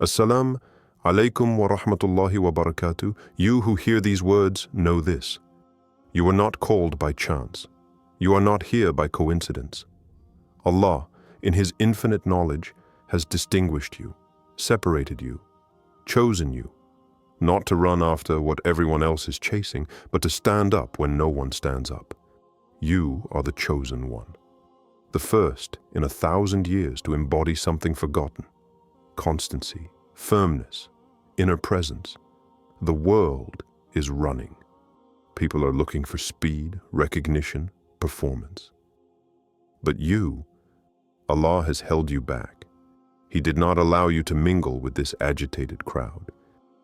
Assalam alaikum wa rahmatullahi wa barakatuh. You who hear these words know this. You are not called by chance. You are not here by coincidence. Allah, in His infinite knowledge, has distinguished you, separated you, chosen you, not to run after what everyone else is chasing, but to stand up when no one stands up. You are the chosen one, the first in 1,000 years to embody something forgotten. Constancy, firmness, inner presence. The world is running. People are looking for speed, recognition, performance. But you, Allah has held you back. He did not allow you to mingle with this agitated crowd.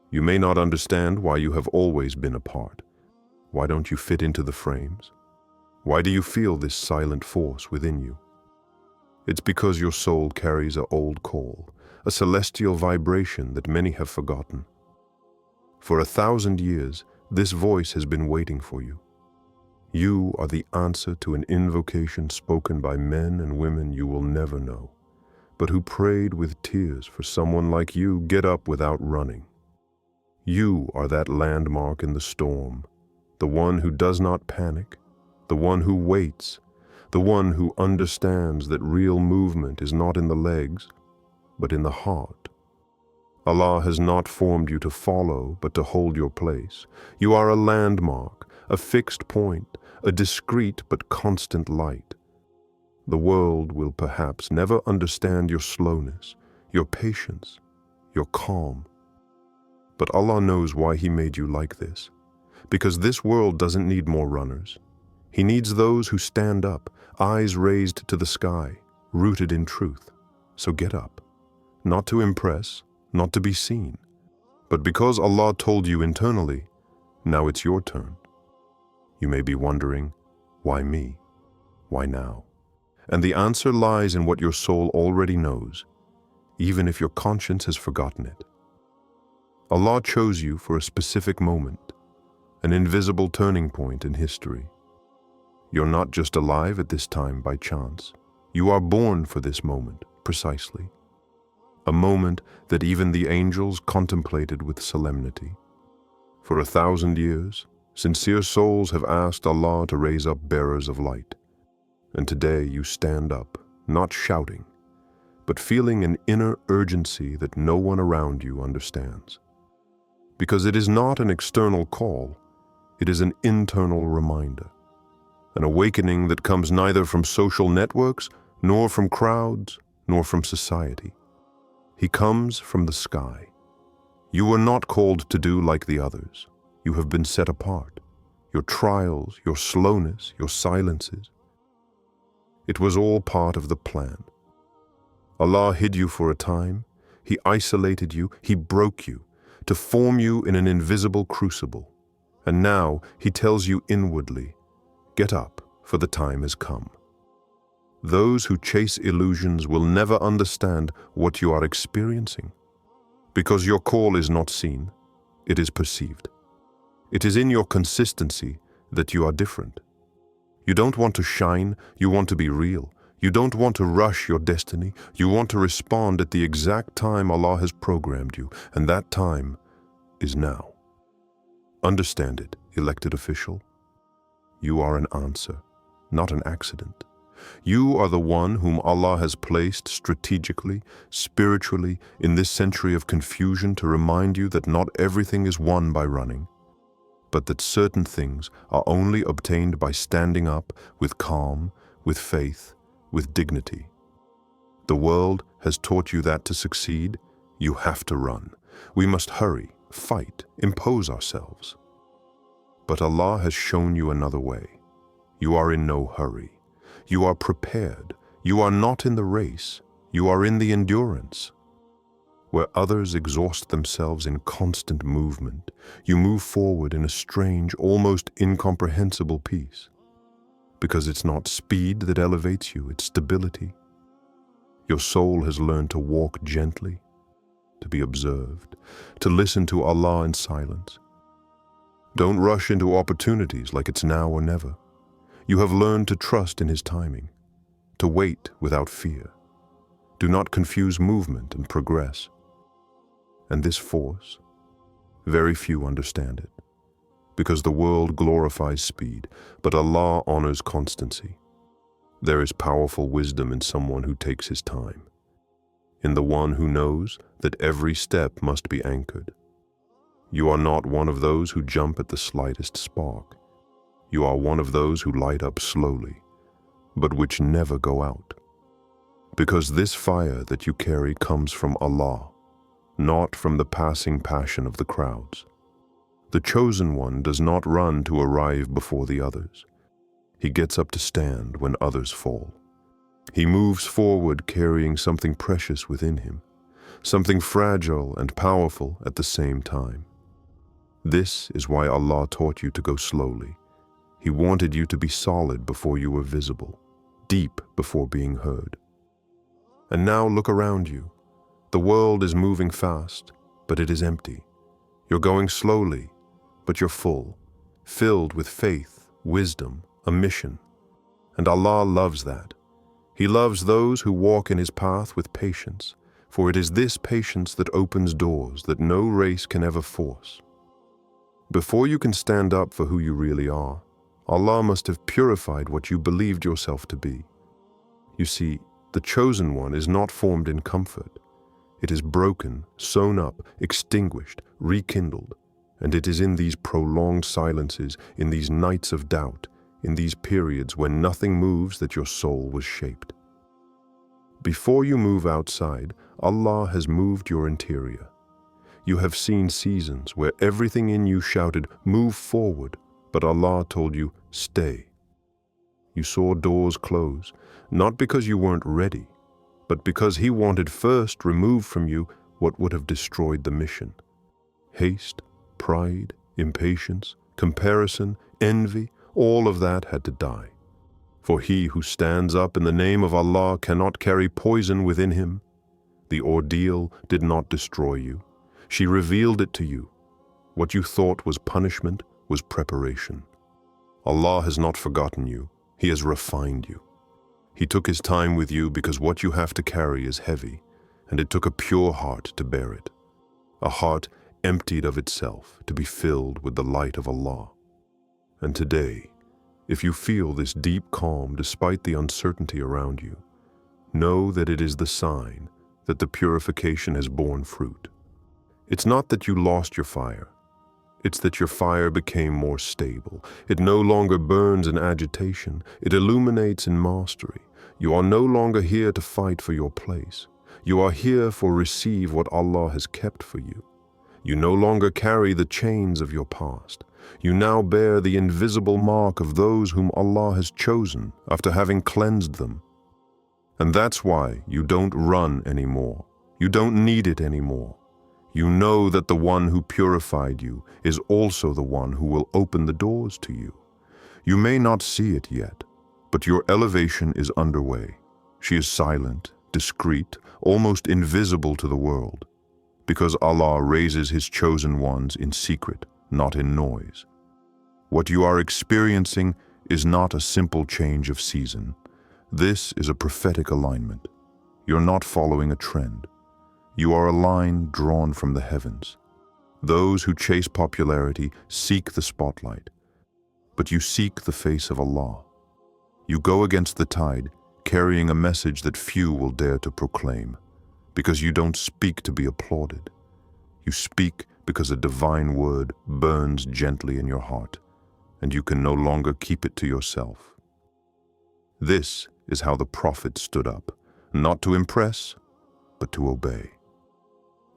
You may not understand why you have always been apart. Why don't you fit into the frames? Why do you feel this silent force within you? It's because your soul carries an old call, a celestial vibration that many have forgotten. For 1,000 years, this voice has been waiting for you. You are the answer to an invocation spoken by men and women you will never know, but who prayed with tears for someone like you get up without running. You are that landmark in the storm, the one who does not panic, the one who waits, the one who understands that real movement is not in the legs, but in the heart. Allah has not formed you to follow, but to hold your place. You are a landmark, a fixed point, a discreet but constant light. The world will perhaps never understand your slowness, your patience, your calm. But Allah knows why He made you like this. Because this world doesn't need more runners. He needs those who stand up, eyes raised to the sky, rooted in truth. So get up. Not to impress, not to be seen, but because Allah told you internally, now it's your turn. You may be wondering, why me? Why now? And the answer lies in what your soul already knows, even if your conscience has forgotten it. Allah chose you for a specific moment, an invisible turning point in history. You're not just alive at this time by chance. You are born for this moment, precisely. A moment that even the angels contemplated with solemnity. For 1,000 years, sincere souls have asked Allah to raise up bearers of light. And today you stand up, not shouting, but feeling an inner urgency that no one around you understands. Because it is not an external call, it is an internal reminder. An awakening that comes neither from social networks, nor from crowds, nor from society. He comes from the sky. You were not called to do like the others. You have been set apart. Your trials, your slowness, your silences. It was all part of the plan. Allah hid you for a time. He isolated you. He broke you to form you in an invisible crucible. And now He tells you inwardly, get up, for the time has come. Those who chase illusions will never understand what you are experiencing, because your call is not seen, it is perceived. It is in your consistency that you are different. You don't want to shine, you want to be real. You don't want to rush your destiny, you want to respond at the exact time Allah has programmed you, and that time is now. Understand it, elected official. You are an answer, not an accident. You are the one whom Allah has placed strategically, spiritually, in this century of confusion to remind you that not everything is won by running, but that certain things are only obtained by standing up with calm, with faith, with dignity. The world has taught you that to succeed, you have to run. We must hurry, fight, impose ourselves. But Allah has shown you another way. You are in no hurry. You are prepared. You are not in the race. You are in the endurance. Where others exhaust themselves in constant movement, you move forward in a strange, almost incomprehensible peace. Because it's not speed that elevates you, it's stability. Your soul has learned to walk gently, to be observed, to listen to Allah in silence. Don't rush into opportunities like it's now or never. You have learned to trust in His timing, to wait without fear. Do not confuse movement and progress. And this force, very few understand it, because the world glorifies speed, but Allah honors constancy. There is powerful wisdom in someone who takes his time, in the one who knows that every step must be anchored. You are not one of those who jump at the slightest spark. You are one of those who light up slowly, but which never go out. Because this fire that you carry comes from Allah, not from the passing passion of the crowds. The chosen one does not run to arrive before the others. He gets up to stand when others fall. He moves forward carrying something precious within him, something fragile and powerful at the same time. This is why Allah taught you to go slowly. He wanted you to be solid before you were visible, deep before being heard. And now look around you. The world is moving fast, but it is empty. You're going slowly, but you're full, filled with faith, wisdom, a mission. And Allah loves that. He loves those who walk in His path with patience, for it is this patience that opens doors that no race can ever force. Before you can stand up for who you really are, Allah must have purified what you believed yourself to be. You see, the chosen one is not formed in comfort. It is broken, sewn up, extinguished, rekindled, and it is in these prolonged silences, in these nights of doubt, in these periods when nothing moves that your soul was shaped. Before you move outside, Allah has moved your interior. You have seen seasons where everything in you shouted, "Move forward," but Allah told you, "Stay." You saw doors close, not because you weren't ready, but because He wanted first remove from you what would have destroyed the mission. Haste, pride, impatience, comparison, envy, all of that had to die. For he who stands up in the name of Allah cannot carry poison within him. The ordeal did not destroy you. She revealed it to you. What you thought was punishment was preparation. Allah has not forgotten you. He has refined you. He took His time with you because what you have to carry is heavy, and it took a pure heart to bear it. A heart emptied of itself to be filled with the light of Allah. And today, if you feel this deep calm despite the uncertainty around you, know that it is the sign that the purification has borne fruit. It's not that you lost your fire. It's that your fire became more stable. It no longer burns in agitation. It illuminates in mastery. You are no longer here to fight for your place. You are here to receive what Allah has kept for you. You no longer carry the chains of your past. You now bear the invisible mark of those whom Allah has chosen after having cleansed them. And that's why you don't run anymore. You don't need it anymore. You know that the one who purified you is also the one who will open the doors to you. You may not see it yet, but your elevation is underway. She is silent, discreet, almost invisible to the world, because Allah raises His chosen ones in secret, not in noise. What you are experiencing is not a simple change of season. This is a prophetic alignment. You're not following a trend. You are a line drawn from the heavens. Those who chase popularity seek the spotlight, but you seek the face of Allah. You go against the tide, carrying a message that few will dare to proclaim, because you don't speak to be applauded. You speak because a divine word burns gently in your heart, and you can no longer keep it to yourself. This is how the prophet stood up, not to impress, but to obey.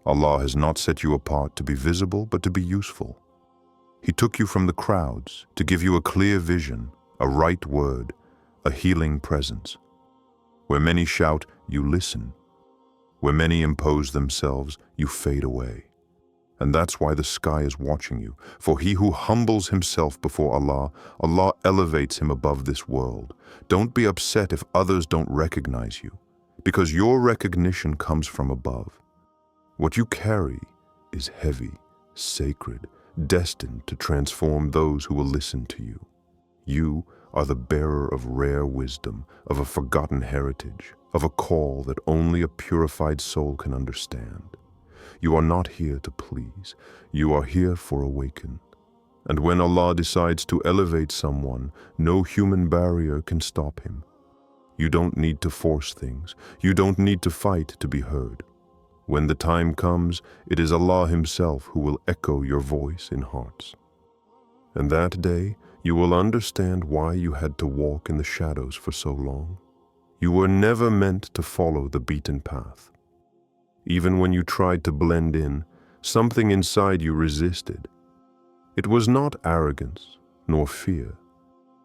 Allah has not set you apart to be visible, but to be useful. He took you from the crowds to give you a clear vision, a right word, a healing presence. Where many shout, you listen. Where many impose themselves, you fade away. And that's why the sky is watching you. For he who humbles himself before Allah, Allah elevates him above this world. Don't be upset if others don't recognize you, because your recognition comes from above. What you carry is heavy, sacred, destined to transform those who will listen to you. You are the bearer of rare wisdom, of a forgotten heritage, of a call that only a purified soul can understand. You are not here to please. You are here for awaken. And when Allah decides to elevate someone, no human barrier can stop him. You don't need to force things. You don't need to fight to be heard. When the time comes, it is Allah Himself who will echo your voice in hearts. And that day, you will understand why you had to walk in the shadows for so long. You were never meant to follow the beaten path. Even when you tried to blend in, something inside you resisted. It was not arrogance nor fear,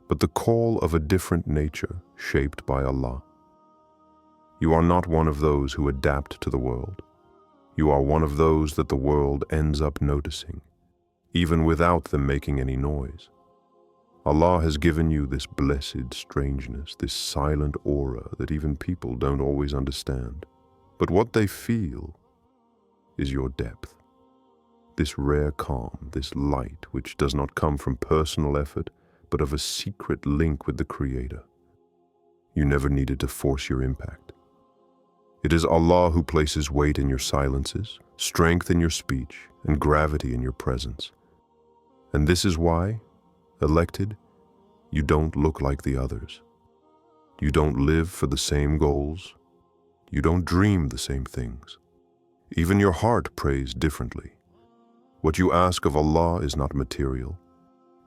but the call of a different nature shaped by Allah. You are not one of those who adapt to the world. You are one of those that the world ends up noticing, even without them making any noise. Allah has given you this blessed strangeness, this silent aura that even people don't always understand. But what they feel is your depth. This rare calm, this light which does not come from personal effort, but of a secret link with the Creator. You never needed to force your impact. It is Allah who places weight in your silences, strength in your speech, and gravity in your presence. And this is why, elected, you don't look like the others. You don't live for the same goals. You don't dream the same things. Even your heart prays differently. What you ask of Allah is not material.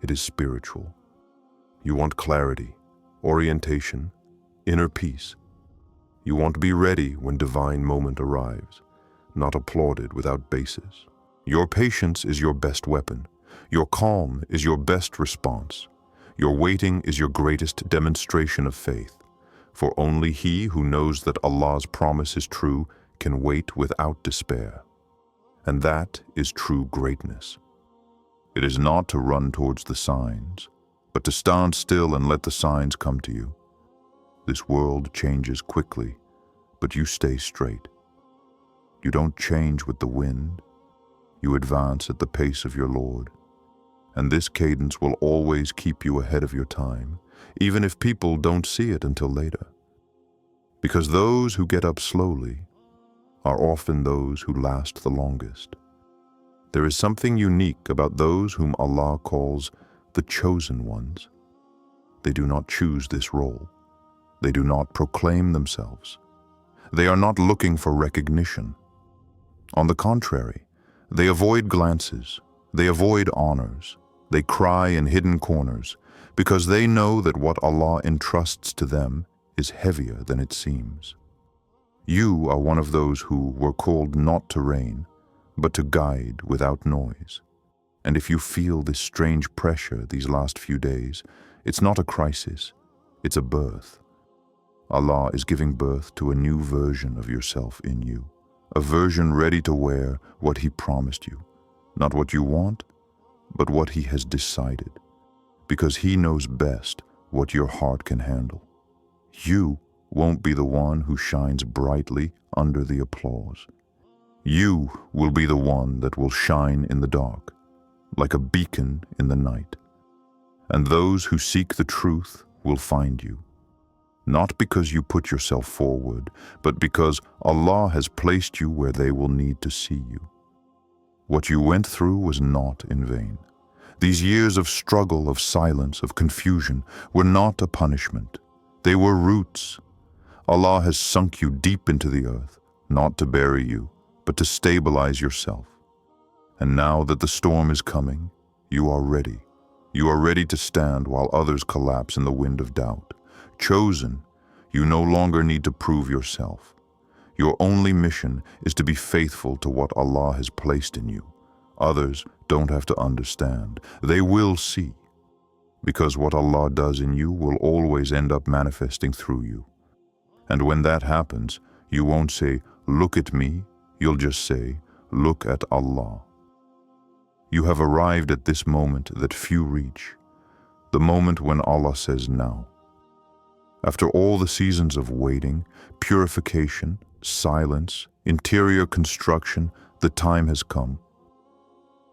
It is spiritual. You want clarity, orientation, inner peace. You want to be ready when divine moment arrives, not applauded without basis. Your patience is your best weapon. Your calm is your best response. Your waiting is your greatest demonstration of faith. For only he who knows that Allah's promise is true can wait without despair. And that is true greatness. It is not to run towards the signs, but to stand still and let the signs come to you. This world changes quickly, but you stay straight. You don't change with the wind. You advance at the pace of your Lord. And this cadence will always keep you ahead of your time, even if people don't see it until later. Because those who get up slowly are often those who last the longest. There is something unique about those whom Allah calls the chosen ones. They do not choose this role. They do not proclaim themselves. They are not looking for recognition. On the contrary, they avoid glances. They avoid honors. They cry in hidden corners because they know that what Allah entrusts to them is heavier than it seems. You are one of those who were called not to reign, but to guide without noise. And if you feel this strange pressure these last few days, it's not a crisis, it's a birth. Allah is giving birth to a new version of yourself in you, a version ready to wear what He promised you, not what you want, but what He has decided, because He knows best what your heart can handle. You won't be the one who shines brightly under the applause. You will be the one that will shine in the dark, like a beacon in the night. And those who seek the truth will find you, not because you put yourself forward, but because Allah has placed you where they will need to see you. What you went through was not in vain. These years of struggle, of silence, of confusion were not a punishment. They were roots. Allah has sunk you deep into the earth, not to bury you, but to stabilize yourself. And now that the storm is coming, you are ready. You are ready to stand while others collapse in the wind of doubt. Chosen, you no longer need to prove yourself. Your only mission is to be faithful to what Allah has placed in you. Others don't have to understand. They will see. Because what Allah does in you will always end up manifesting through you. And when that happens, you won't say, "Look at me," you'll just say, "Look at Allah." You have arrived at this moment that few reach, the moment when Allah says now. After all the seasons of waiting, purification, silence, interior construction, the time has come.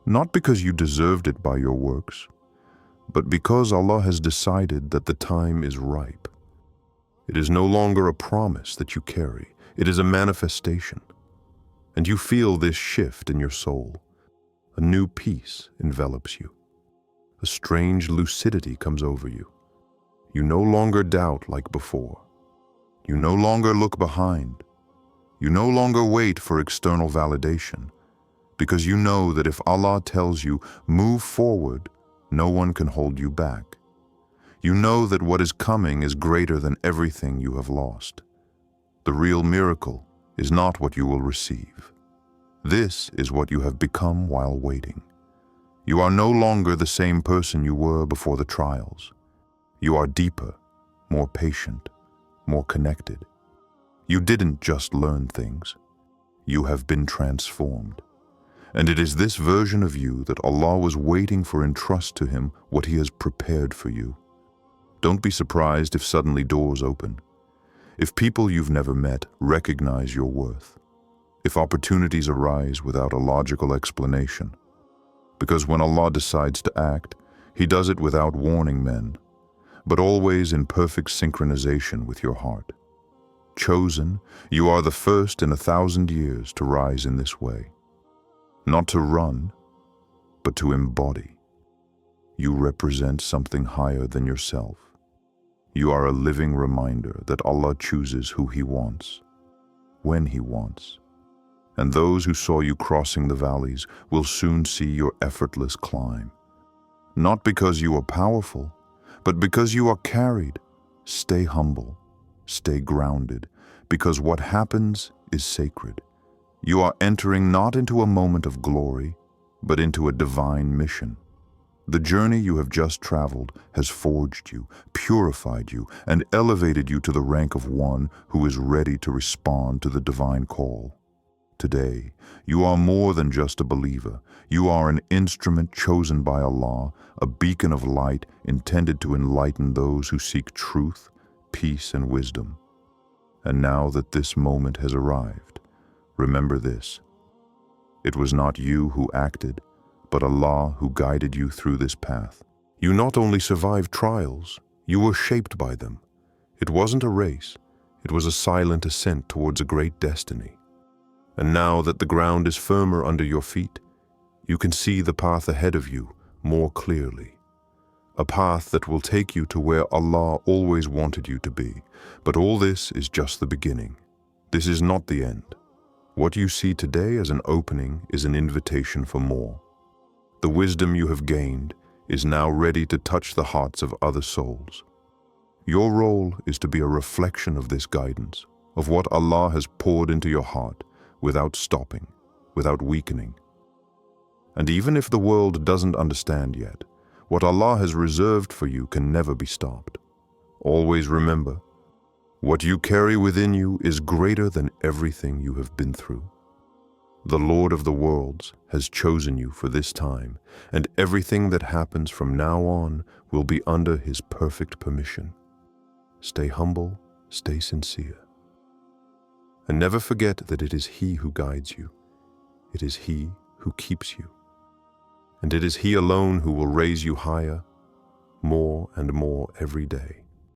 Not because you deserved it by your works, but because Allah has decided that the time is ripe. It is no longer a promise that you carry, it is a manifestation. And you feel this shift in your soul. A new peace envelops you. A strange lucidity comes over you. You no longer doubt like before. You no longer look behind. You no longer wait for external validation, because you know that if Allah tells you, move forward, no one can hold you back. You know that what is coming is greater than everything you have lost. The real miracle is not what you will receive. This is what you have become while waiting. You are no longer the same person you were before the trials. You are deeper, more patient, more connected. You didn't just learn things. You have been transformed. And it is this version of you that Allah was waiting for. Entrust to Him what He has prepared for you. Don't be surprised if suddenly doors open. If people you've never met recognize your worth. If opportunities arise without a logical explanation. Because when Allah decides to act, He does it without warning men, but always in perfect synchronization with your heart. Chosen, you are the first in 1,000 years to rise in this way. Not to run, but to embody. You represent something higher than yourself. You are a living reminder that Allah chooses who He wants, when He wants. And those who saw you crossing the valleys will soon see your effortless climb. Not because you are powerful, but because you are carried. Stay humble, stay grounded, because what happens is sacred. You are entering not into a moment of glory, but into a divine mission. The journey you have just traveled has forged you, purified you, and elevated you to the rank of one who is ready to respond to the divine call. Today, you are more than just a believer. You are an instrument chosen by Allah, a beacon of light intended to enlighten those who seek truth, peace, and wisdom. And now that this moment has arrived, remember this. It was not you who acted, but Allah who guided you through this path. You not only survived trials, you were shaped by them. It wasn't a race, it was a silent ascent towards a great destiny. And now that the ground is firmer under your feet, you can see the path ahead of you more clearly. A path that will take you to where Allah always wanted you to be. But all this is just the beginning. This is not the end. What you see today as an opening is an invitation for more. The wisdom you have gained is now ready to touch the hearts of other souls. Your role is to be a reflection of this guidance, of what Allah has poured into your heart, without stopping, without weakening. And even if the world doesn't understand yet, what Allah has reserved for you can never be stopped. Always remember, what you carry within you is greater than everything you have been through. The Lord of the worlds has chosen you for this time, and everything that happens from now on will be under His perfect permission. Stay humble, stay sincere. And never forget that it is He who guides you. It is He who keeps you. And it is He alone who will raise you higher, more and more every day.